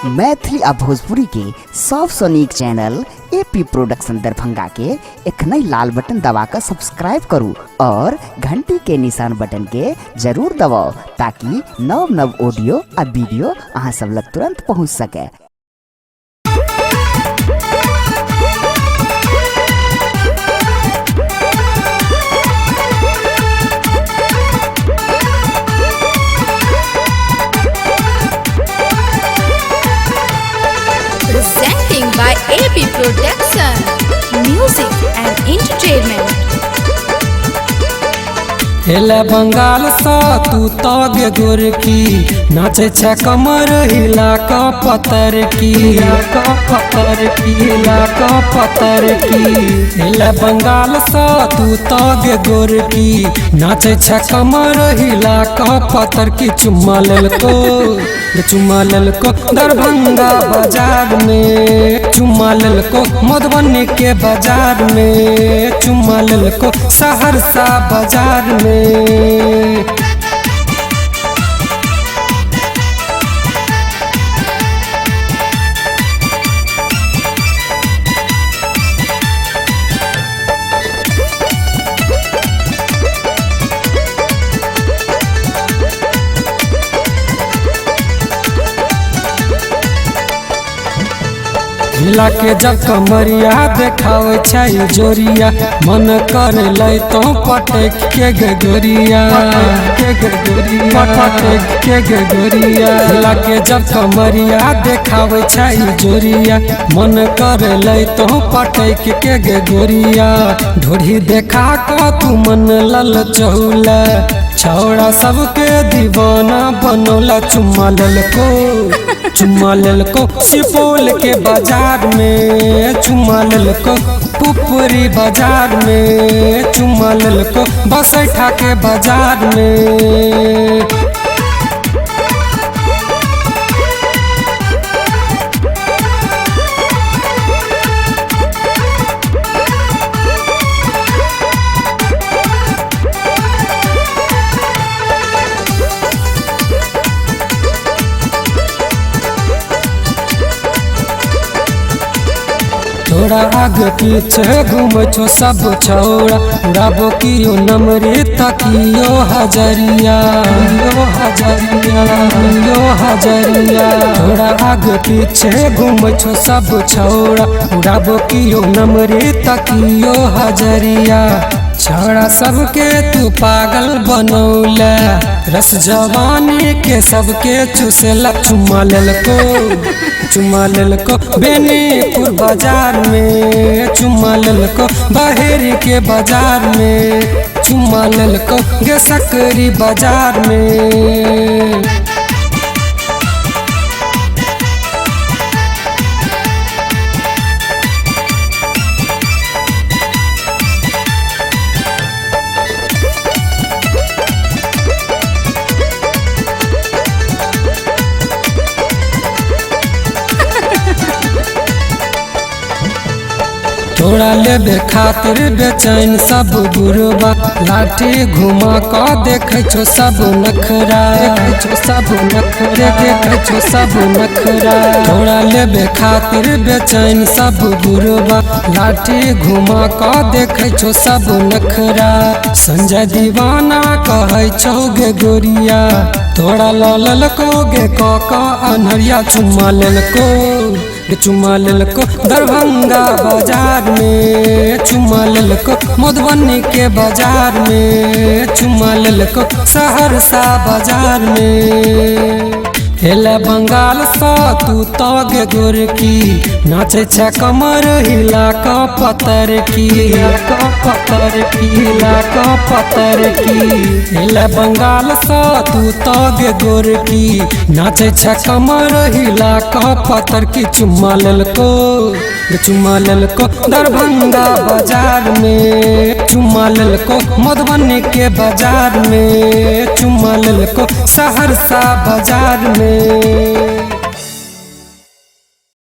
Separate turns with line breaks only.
मैथिली आ भोजपुरी के सबसे नीक चैनल एपी प्रोडक्शन दरभंगा के एखनई लाल बटन दबाकर सब्सक्राइब करू और घंटी के निशान बटन के जरूर दबाओ ताकि नव नव ऑडियो आ वीडियो अहाँ सब लग तुरंत पहुँच सके।
Presenting by AP Production, Music and Entertainment.
हेला बंगाल सा तू तागे गोरकी नाचे छ कमर हिला का पतर की हेला बंगाल सा तू तागे गोरकी नाचे छ कमर हिला का पतर की चुम्मा ललको दरभंगा बाजार में, चुम्मा ललको मधुबनी के बाजार में, चुम्मा ललको सहरसा बाजार में। हिला के जब कमरिया देखावे छै जोरिया मन कर लै तो पटक के गगोरिया हिला के जब कमरिया देखावे छै जोरिया मन कर लै तो पटक के गगोरिया ढोरी देखा का तू मन लल चौला छौड़ा सबके दीवाना बनौला चुम्मा ललको सुपौल के बाजार में, चुम्मा ललको पुपरी बाजार में, चुम्मा ललको बसैठा के बाजार में। थोड़ा आगे पीछे घूम छो सब छौड़ा उड़ाबो कियो नमरे तकियो हजरिया थोड़ा आगे पीछे घूम छो सब छौड़ा उड़ाबो कियो नमरे तकियो हजरिया छौड़ा सबके तू पागल बनौला रस जवानी के सबके चुसेला चुम्मा ललको बेनीपुर बाजार में, चुम्मा ललको बहेरी के बाजार में, चुम्मा ललको गेसकरी बाजार में। थोड़ा लेबे खातिर बेचैन सब गुरुबा लाठी घुमा का देखे छो सब नखरा थोड़ा लेबे खातिर बेचैन सब गुरुबा लाठी घुमा का देखे छो सब नखरा संजय दीवाना कहे छो गे गोरिया थोड़ा ललको गे का अनहरिया चुम्मा ललको दरभंगा बाजार में, चुम्मा ललको मधुबनी के बाजार में, चुम्मा ललको सहरसा बाजार में। हेला बंगाल सा तू तागे गोरकी नाचे छ कमर हिला का पतर की हेला बंगाल सा तू तागे गोरकी नाचे छ कमर हिला का पतर की चुम्मा ललको दरभंगा बाजार में, चुम्मा ललको मधुबनी के बाजार में, चुम्मा ललको सहरसा बाजार में।